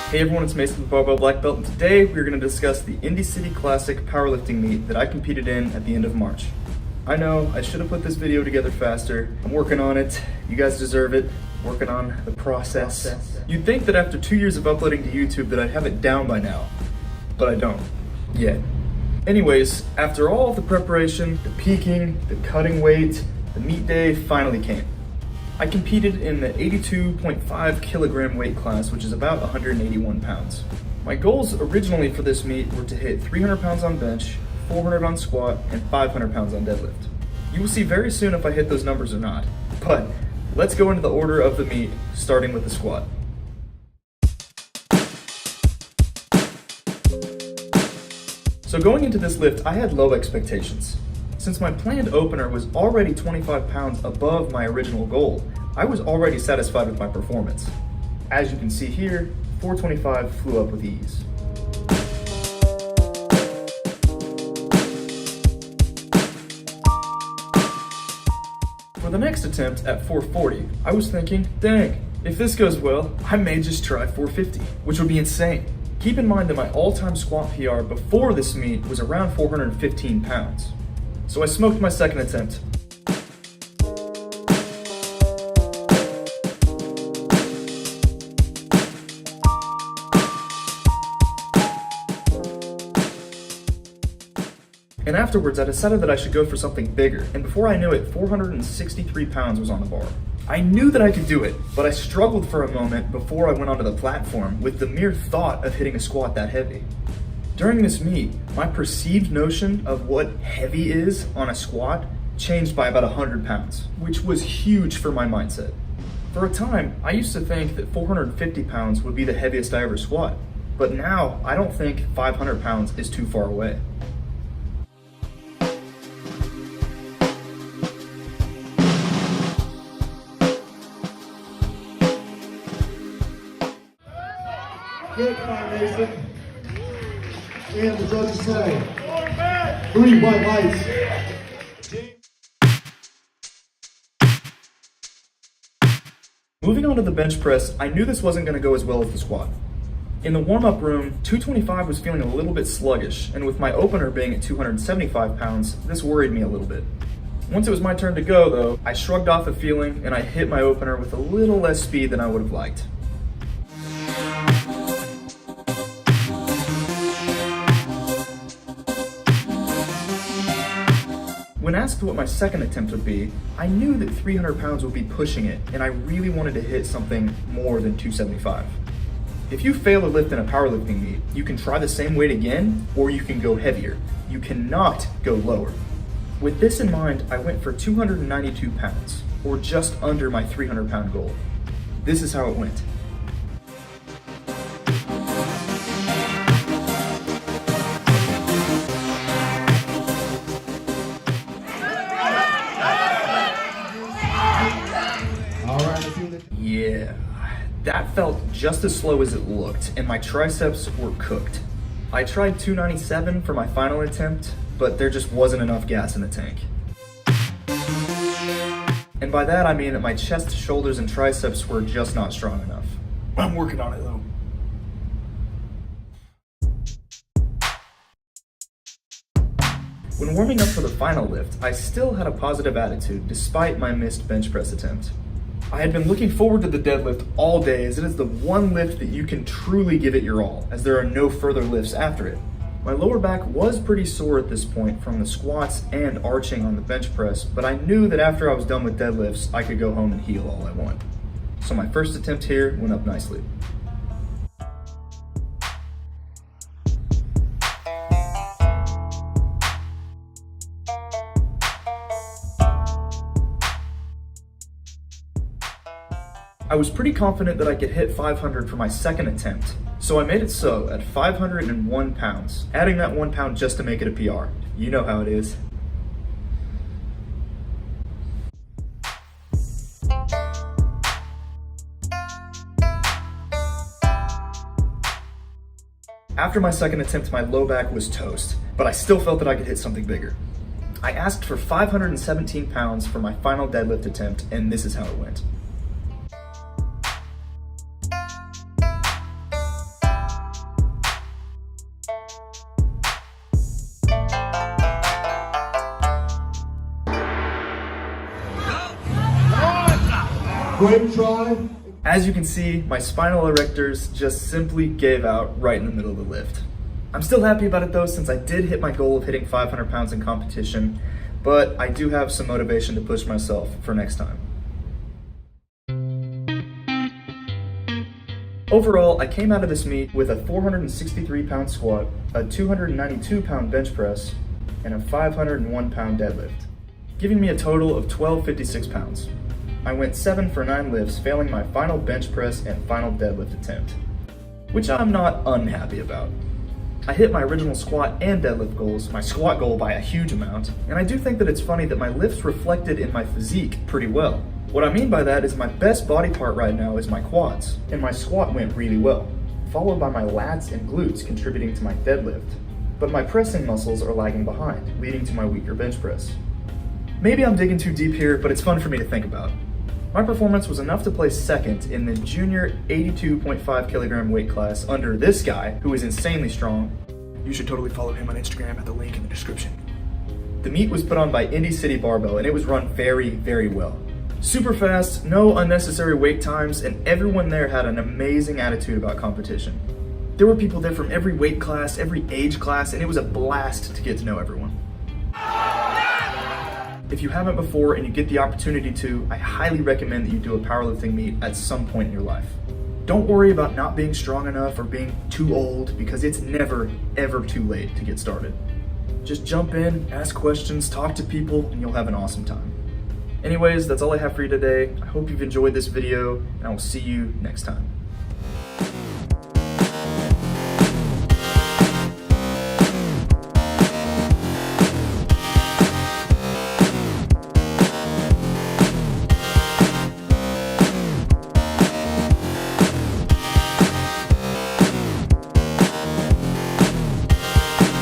Hey everyone, it's Mason with Barbell Black Belt, and today we're going to discuss the Indy City Classic powerlifting meet that I competed in at the end of March. I know, I should have put this video together faster. I'm working on it. You guys deserve it. Working on the process. You'd think that after 2 years of uploading to YouTube that I'd have it down by now, but I don't. Yet. Anyways, after all of the preparation, the peaking, the cutting weight, the meet day finally came. I competed in the 82.5 kilogram weight class, which is about 181 pounds. My goals originally for this meet were to hit 300 pounds on bench, 400 on squat, and 500 pounds on deadlift. You will see very soon if I hit those numbers or not. But let's go into the order of the meet, starting with the squat. So going into this lift, I had low expectations. Since my planned opener was already 25 pounds above my original goal, I was already satisfied with my performance. As you can see here, 425 flew up with ease. For the next attempt at 440, I was thinking, dang, if this goes well, I may just try 450, which would be insane. Keep in mind that my all-time squat PR before this meet was around 415 pounds. So I smoked my second attempt. And afterwards, I decided that I should go for something bigger, and before I knew it, 463 pounds was on the bar. I knew that I could do it, but I struggled for a moment before I went onto the platform with the mere thought of hitting a squat that heavy. During this meet, my perceived notion of what heavy is on a squat changed by about 100 pounds, which was huge for my mindset. For a time, I used to think that 450 pounds would be the heaviest I ever squat, but now I don't think 500 pounds is too far away. Good fight, Mason. And the judges say, 3 white lights. Moving on to the bench press, I knew this wasn't going to go as well as the squat. In the warm-up room, 225 was feeling a little bit sluggish, and with my opener being at 275 pounds, this worried me a little bit. Once it was my turn to go though, I shrugged off the feeling and I hit my opener with a little less speed than I would have liked. When asked what my second attempt would be, I knew that 300 pounds would be pushing it, and I really wanted to hit something more than 275. If you fail a lift in a powerlifting meet, you can try the same weight again, or you can go heavier. You cannot go lower. With this in mind, I went for 292 pounds, or just under my 300 pound goal. This is how it went. Yeah, that felt just as slow as it looked, and my triceps were cooked. I tried 297 for my final attempt, but there just wasn't enough gas in the tank. And by that I mean that my chest, shoulders, and triceps were just not strong enough. I'm working on it though. When warming up for the final lift, I still had a positive attitude despite my missed bench press attempt. I had been looking forward to the deadlift all day, as it is the one lift that you can truly give it your all, as there are no further lifts after it. My lower back was pretty sore at this point from the squats and arching on the bench press, but I knew that after I was done with deadlifts, I could go home and heal all I want. So my first attempt here went up nicely. I was pretty confident that I could hit 500 for my second attempt, so I made it so at 501 pounds, adding that 1 pound just to make it a PR. You know how it is. After my second attempt, my low back was toast, but I still felt that I could hit something bigger. I asked for 517 pounds for my final deadlift attempt, and this is how it went. Great try. As you can see, my spinal erectors just simply gave out right in the middle of the lift. I'm still happy about it though, since I did hit my goal of hitting 500 pounds in competition, but I do have some motivation to push myself for next time. Overall, I came out of this meet with a 463 pound squat, a 292 pound bench press, and a 501 pound deadlift, giving me a total of 1256 pounds. I went 7 for 9 lifts, failing my final bench press and final deadlift attempt, which I'm not unhappy about. I hit my original squat and deadlift goals, my squat goal by a huge amount, and I do think that it's funny that my lifts reflected in my physique pretty well. What I mean by that is my best body part right now is my quads, and my squat went really well, followed by my lats and glutes contributing to my deadlift. But my pressing muscles are lagging behind, leading to my weaker bench press. Maybe I'm digging too deep here, but it's fun for me to think about. My performance was enough to place second in the junior 82.5 kilogram weight class under this guy, who is insanely strong. You should totally follow him on Instagram at the link in the description. The meet was put on by Indy City Barbell, and it was run very, very well. Super fast, no unnecessary wait times, and everyone there had an amazing attitude about competition. There were people there from every weight class, every age class, and it was a blast to get to know everyone. If you haven't before and you get the opportunity to, I highly recommend that you do a powerlifting meet at some point in your life. Don't worry about not being strong enough or being too old, because it's never, ever too late to get started. Just jump in, ask questions, talk to people, and you'll have an awesome time. Anyways, that's all I have for you today. I hope you've enjoyed this video, and I will see you next time.